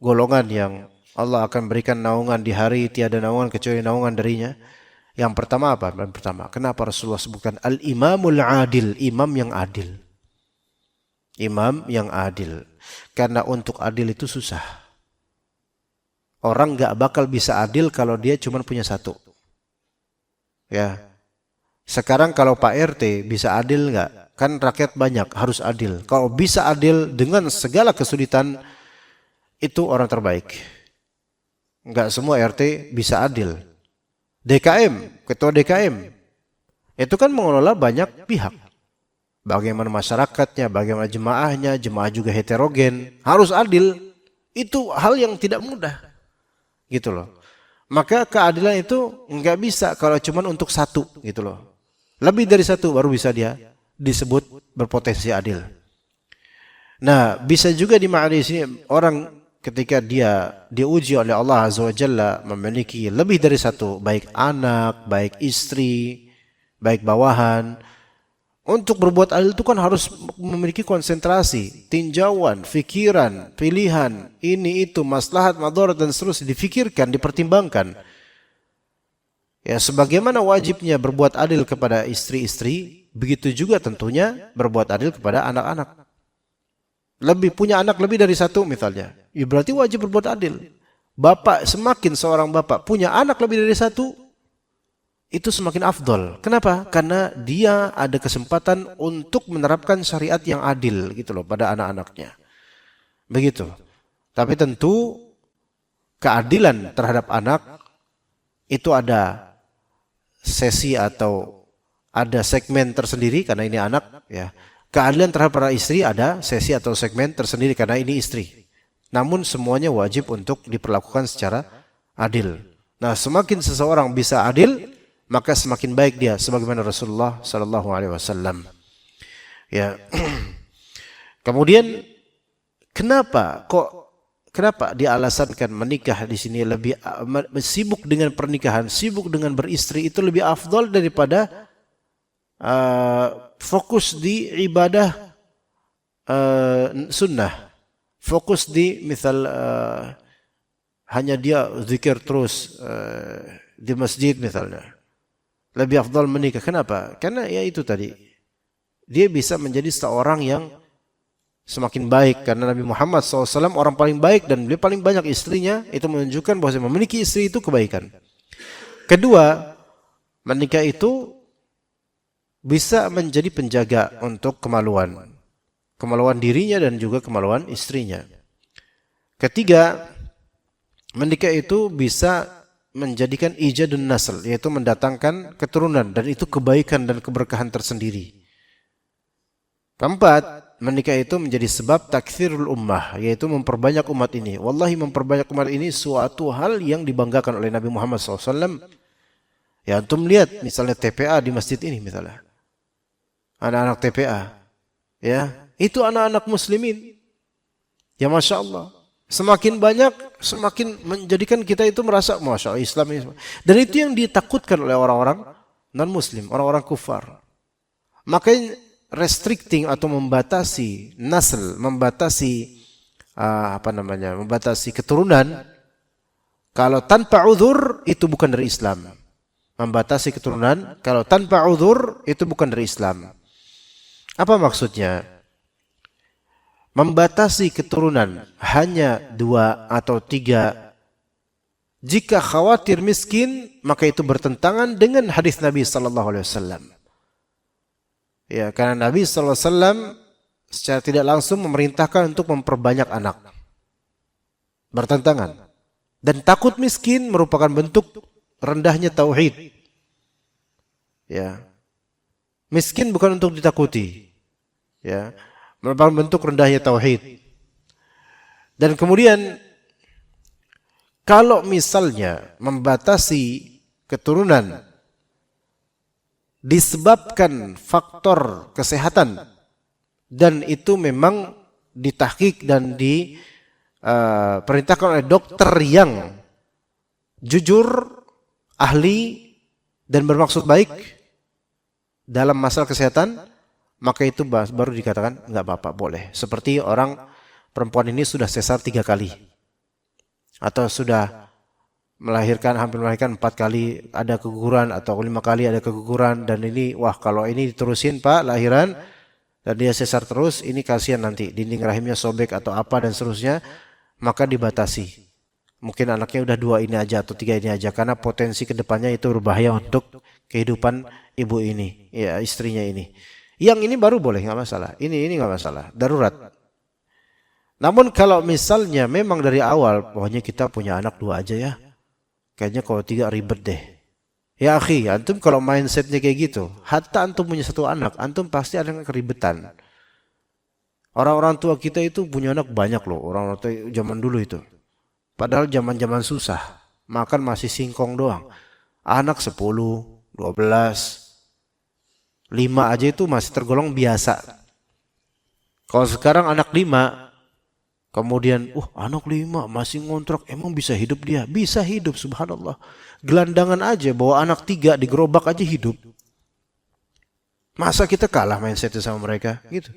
golongan yang Allah akan berikan naungan di hari tiada naungan kecuali naungan darinya. Yang pertama apa? Yang pertama, kenapa Rasulullah sebutkan al-imamul adil, imam yang adil. Imam yang adil. Karena untuk adil itu susah. Orang gak bakal bisa adil kalau dia cuma punya satu. Ya. Sekarang kalau Pak RT bisa adil gak? Kan rakyat banyak, harus adil. Kalau bisa adil dengan segala kesulitan, itu orang terbaik. Enggak semua RT bisa adil. DKM, ketua DKM, itu kan mengelola banyak pihak. Bagaimana masyarakatnya, bagaimana jemaahnya, jemaah juga heterogen, harus adil. Itu hal yang tidak mudah, gitu loh. Maka keadilan itu enggak bisa kalau cuma untuk satu, gitu loh. Lebih dari satu baru bisa dia disebut berpotensi adil. Nah, bisa juga dimaknai di sini orang ketika dia diuji oleh Allah Azza wa Jalla memiliki lebih dari satu, baik anak, baik istri, baik bawahan. Untuk berbuat adil itu kan harus memiliki konsentrasi, tinjauan, fikiran, pilihan, ini itu, maslahat, madarat dan seterusnya difikirkan, dipertimbangkan. Ya, sebagaimana wajibnya berbuat adil kepada istri-istri, begitu juga tentunya berbuat adil kepada anak-anak. Punya anak lebih dari satu misalnya, ya berarti wajib berbuat adil. Bapak, semakin seorang bapak punya anak lebih dari satu, itu semakin afdol. Kenapa? Karena dia ada kesempatan untuk menerapkan syariat yang adil gitu loh pada anak-anaknya. Begitu. Tapi tentu keadilan terhadap anak itu ada sesi atau ada segmen tersendiri karena ini anak, ya. Keadilan terhadap para istri ada sesi atau segmen tersendiri karena ini istri. Namun semuanya wajib untuk diperlakukan secara adil. Nah, semakin seseorang bisa adil, maka semakin baik dia, sebagaimana Rasulullah sallallahu alaihi wasallam. Ya. Kemudian kenapa dialasankan menikah di sini lebih sibuk dengan pernikahan, sibuk dengan beristri itu lebih afdal daripada fokus di ibadah sunnah, fokus di misal hanya dia zikir terus di masjid misalnya. Lebih afdal menikah. Kenapa? Karena ya itu tadi, dia bisa menjadi seorang yang semakin baik. Karena Nabi Muhammad SAW orang paling baik dan beliau paling banyak istrinya. Itu menunjukkan bahwa memiliki istri itu kebaikan. Kedua, menikah itu bisa menjadi penjaga untuk kemaluan dirinya dan juga kemaluan istrinya. Ketiga, menikah itu bisa menjadikan ijadun nasl, yaitu mendatangkan keturunan, dan itu kebaikan dan keberkahan tersendiri. Keempat, menikah itu menjadi sebab takthirul ummah, yaitu memperbanyak umat ini. Wallahi, memperbanyak umat ini suatu hal yang dibanggakan oleh Nabi Muhammad SAW. Ya, antum lihat misalnya TPA di masjid ini misalnya. Anak-anak TPA, ya, itu anak-anak muslimin. Ya, Masya Allah. Semakin banyak, semakin menjadikan kita itu merasa, Masya Allah, Islam ini. Dan itu yang ditakutkan oleh orang-orang non-muslim, orang-orang kufar. Makanya restricting atau membatasi nasl, membatasi membatasi keturunan, kalau tanpa uzur, itu bukan dari Islam. Membatasi keturunan, kalau tanpa uzur, itu bukan dari Islam. Apa maksudnya? Membatasi keturunan hanya 2 atau 3 Jika khawatir miskin, maka itu bertentangan dengan hadis Nabi sallallahu alaihi wasallam. Ya, karena Nabi sallallahu alaihi wasallam secara tidak langsung memerintahkan untuk memperbanyak anak. Bertentangan. Dan takut miskin merupakan bentuk rendahnya tauhid. Ya. Miskin bukan untuk ditakuti. Ya. Merupakan bentuk rendahnya tauhid. Dan kemudian kalau misalnya membatasi keturunan disebabkan faktor kesehatan dan itu memang ditahqiq dan diperintahkan oleh dokter yang jujur, ahli dan bermaksud baik dalam masalah kesehatan, maka itu baru dikatakan enggak apa-apa, boleh. Seperti orang perempuan ini sudah sesar 3 kali atau sudah hampir melahirkan 4 kali ada keguguran atau 5 kali ada keguguran, dan ini wah kalau ini diterusin Pak lahiran dan dia sesar terus, ini kasihan nanti dinding rahimnya sobek atau apa dan seterusnya, maka dibatasi. Mungkin anaknya udah 2 ini aja atau 3 ini aja, karena potensi kedepannya itu berbahaya untuk kehidupan ibu ini, ya istrinya ini. Yang ini baru boleh, nggak masalah. Ini nggak masalah, darurat. Namun kalau misalnya memang dari awal, pokoknya kita punya anak 2 aja ya. Kayaknya kalau 3 ribet deh. Ya akhi, antum kalau mindsetnya kayak gitu, hatta antum punya 1 anak, antum pasti ada keribetan. Orang-orang tua kita itu punya anak banyak loh, orang-orang tua zaman dulu itu. Padahal zaman-zaman susah, makan masih singkong doang. Anak 10, 12, 5 aja itu masih tergolong biasa. Kalau sekarang anak 5, kemudian, anak 5 masih ngontrak, emang bisa hidup dia? Bisa hidup, subhanallah. Gelandangan aja, bawa anak 3 di gerobak aja hidup. Masa kita kalah mindsetnya sama mereka? Gitu.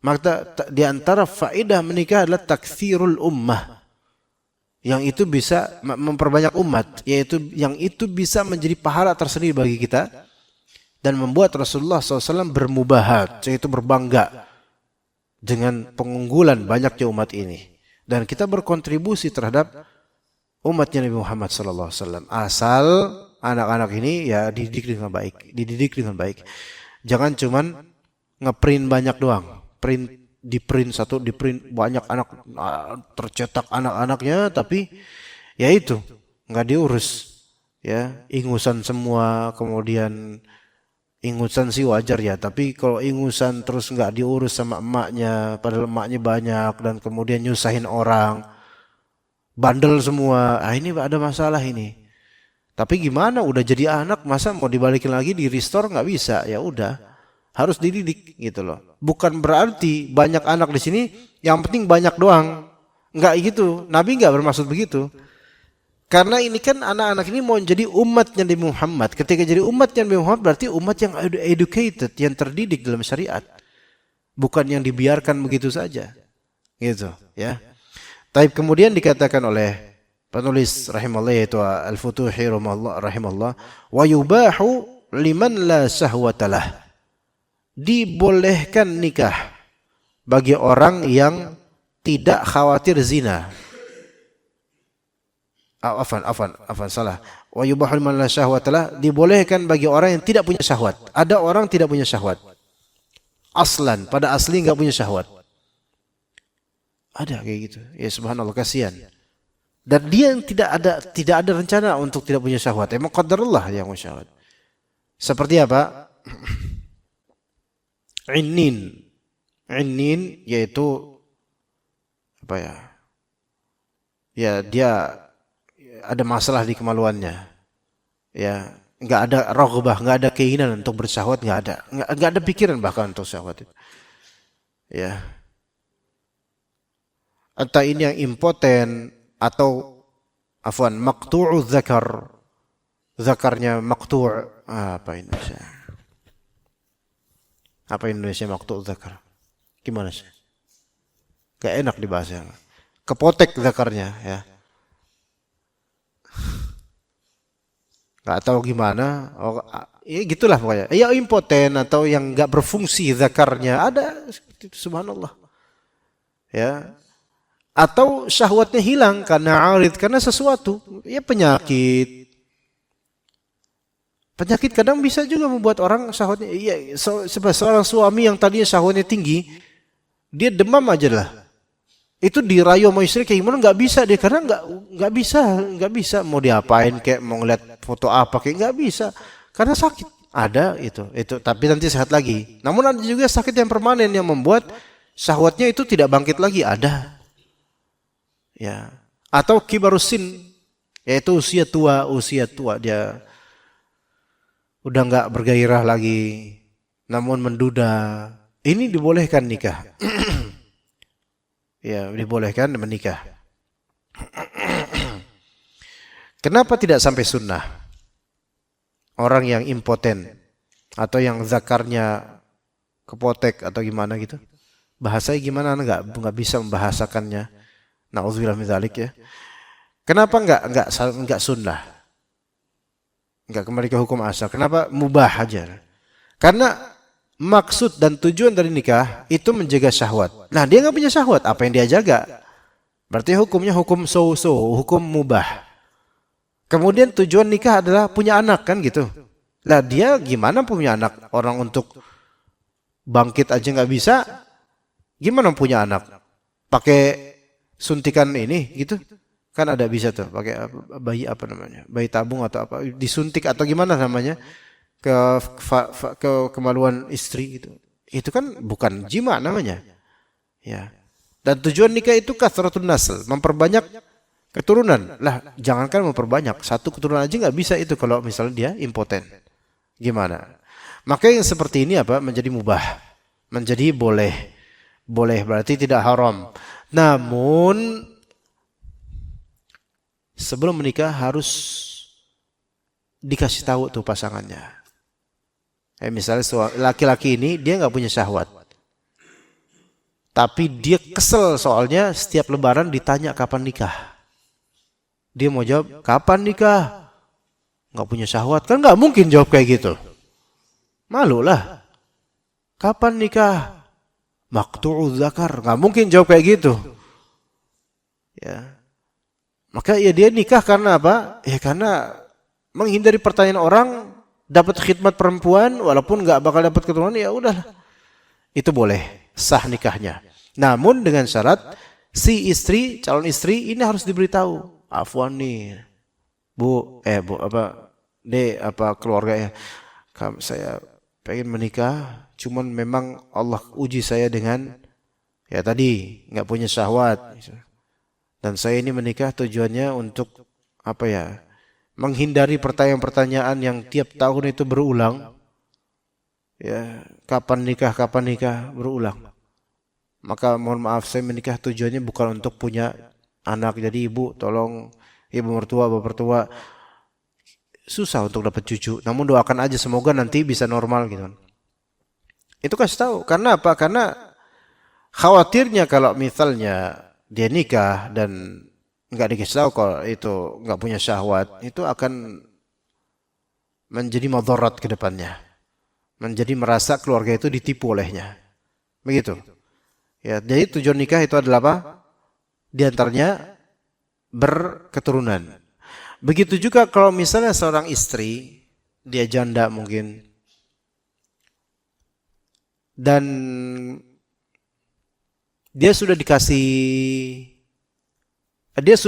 Maka di antara faedah menikah adalah taktsirul ummah. Yang itu bisa memperbanyak umat, yaitu yang itu bisa menjadi pahala tersendiri bagi kita dan membuat Rasulullah SAW bermubahat, yaitu berbangga dengan pengunggulan banyaknya umat ini, dan kita berkontribusi terhadap umatnya Nabi Muhammad SAW. Asal anak-anak ini ya dididik dengan baik. Jangan cuman ngeprint banyak doang, diprint banyak anak, tercetak anak-anaknya, tapi ya itu nggak diurus, ya ingusan semua. Kemudian ingusan sih wajar ya, tapi kalau ingusan terus nggak diurus sama emaknya, padahal emaknya banyak, dan kemudian nyusahin orang, bandel semua, ini ada masalah ini. Tapi gimana, udah jadi anak, masa mau dibalikin lagi, di restore nggak bisa, ya udah harus dididik gitu loh. Bukan berarti banyak anak di sini yang penting banyak doang, nggak gitu. Nabi nggak bermaksud begitu. Karena ini kan anak-anak ini mau jadi umatnya Nabi Muhammad. Ketika jadi umatnya Nabi Muhammad berarti umat yang educated, yang terdidik dalam syariat. Bukan yang dibiarkan begitu saja. Gitu, ya. Tapi kemudian dikatakan oleh penulis rahimahullah, yaitu Al-Futuhi rahimahullah, wa yubahu liman la syahwatalah. Dibolehkan nikah bagi orang yang tidak khawatir zina. Afan, salah. Wa yubahu liman la syahwatalah, dibolehkan bagi orang yang tidak punya syahwat. Ada orang tidak punya syahwat. Aslan, pada asli enggak punya syahwat. Ada kayak gitu. Ya subhanallah, kasihan. Dan dia yang tidak ada rencana untuk tidak punya syahwat. Emang qadarullah yang punya syahwat. Seperti apa? Innin yaitu apa ya? Ya dia ada masalah di kemaluannya. Ya, enggak ada raghbah, enggak ada keinginan untuk bersyahwat, enggak ada pikiran bahkan untuk syahwat itu. Ya. Entah ini yang impoten atau maqtu'u dzakar. Zakarnya maqtu', apa Indonesia? Apa Indonesia maqtu' dzakar? Gimana sih? Gak enak dibahasnya. Kepotek zakarnya, ya. Gak tahu gimana. Ya gitulah pokoknya. Ya impoten atau yang gak berfungsi zakarnya ada, subhanallah. Ya. Atau syahwatnya hilang karena arid, karena sesuatu, ya penyakit. Penyakit kadang bisa juga membuat orang syahwatnya, iya, seorang suami yang tadinya syahwatnya tinggi, dia demam aja lah. Itu dirayu sama istri kayak gimana nggak bisa dia, karena nggak bisa mau diapain, kayak mau ngeliat foto apa kayak nggak bisa karena sakit. Ada itu tapi nanti sehat lagi. Namun ada juga sakit yang permanen yang membuat syahwatnya itu tidak bangkit lagi, ada. Ya. Atau kibarusin, yaitu usia tua dia udah nggak bergairah lagi, namun menduda. Ini dibolehkan nikah. Ya, dibolehkan menikah. Kenapa tidak sampai sunnah? Orang yang impoten atau yang zakarnya kepotek atau gimana gitu. Bahasanya gimana, enggak bisa membahasakannya. Nauzubillah min dzalik ya. Kenapa enggak sunnah? Enggak kembali ke hukum asal. Kenapa mubah aja? Karena maksud dan tujuan dari nikah itu menjaga syahwat. Nah, dia enggak punya syahwat, apa yang dia jaga? Berarti hukumnya hukum hukum mubah. Kemudian tujuan nikah adalah punya anak, kan gitu. Lah dia gimana punya anak? Orang untuk bangkit aja nggak bisa, gimana punya anak? Pakai suntikan ini gitu? Kan ada bisa tuh, pakai bayi apa namanya? Bayi tabung atau apa? Disuntik atau gimana namanya? Ke kemaluan istri gitu. Itu kan bukan jima namanya. Ya. Dan tujuan nikah itu kathratun nasl, memperbanyak keturunan. Lah, jangankan memperbanyak, satu keturunan aja nggak bisa itu kalau misalnya dia impoten. Gimana? Maka yang seperti ini apa? Menjadi mubah. Menjadi boleh. Boleh berarti tidak haram. Namun sebelum menikah harus dikasih tahu tuh pasangannya. Misalnya laki-laki ini dia nggak punya syahwat. Tapi dia kesel soalnya setiap lebaran ditanya kapan nikah. Dia mau jawab, kapan nikah? Nggak punya syahwat, kan nggak mungkin jawab kayak gitu. Malu lah. Kapan nikah? Maqtu'u zakar, nggak mungkin jawab kayak gitu. Ya. Maka ya dia nikah karena apa? Ya karena menghindari pertanyaan orang, dapat khidmat perempuan, walaupun nggak bakal dapat keturunan, ya udah. Itu boleh, sah nikahnya. Namun dengan syarat si istri, calon istri ini harus diberitahu. Afwan nih, Bu, keluarga ya. Saya pengen menikah, cuman memang Allah uji saya dengan ya tadi nggak punya syahwat. Dan saya ini menikah tujuannya untuk apa ya? Menghindari pertanyaan-pertanyaan yang tiap tahun itu berulang. Ya, kapan nikah berulang. Maka mohon maaf, saya menikah tujuannya bukan untuk punya anak. Jadi ibu tolong, ibu mertua, bapak mertua, susah untuk dapat cucu. Namun doakan aja semoga nanti bisa normal gitu. Itu kasih tahu. Karena apa? Karena khawatirnya kalau misalnya dia nikah dan nggak dikasih tahu kalau itu nggak punya syahwat, itu akan menjadi madarat ke depannya. Menjadi merasa keluarga itu ditipu olehnya. Begitu. Ya, jadi tujuan nikah itu adalah apa? Di antaranya berketurunan. Begitu juga kalau misalnya seorang istri, dia janda mungkin, dan dia sudah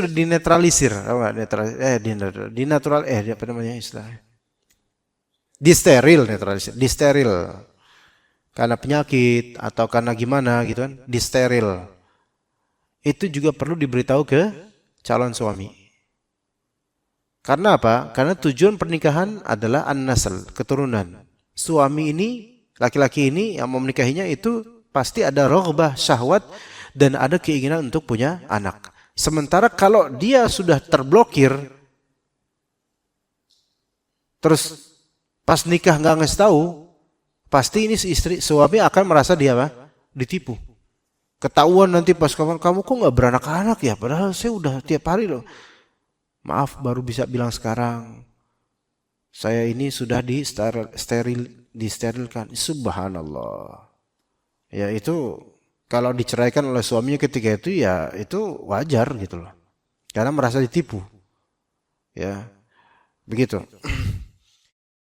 dinetralisir, disteril karena penyakit atau karena gimana gitu kan, disteril. Itu juga perlu diberitahu ke calon suami. Karena apa? Karena tujuan pernikahan adalah an-nasl, keturunan. Suami ini, laki-laki ini yang mau menikahinya itu pasti ada raghbah, syahwat, dan ada keinginan untuk punya anak. Sementara kalau dia sudah terblokir, terus pas nikah nggak ngasih tahu, pasti ini si suami akan merasa dia apa? Ditipu. Ketahuan nanti pas kamu kok nggak beranak-anak ya? Padahal saya udah tiap hari loh. Maaf, baru bisa bilang sekarang. Saya ini sudah disterilkan. Subhanallah. Ya itu kalau diceraikan oleh suaminya ketika itu ya itu wajar gitu loh. Karena merasa ditipu. Ya, begitu.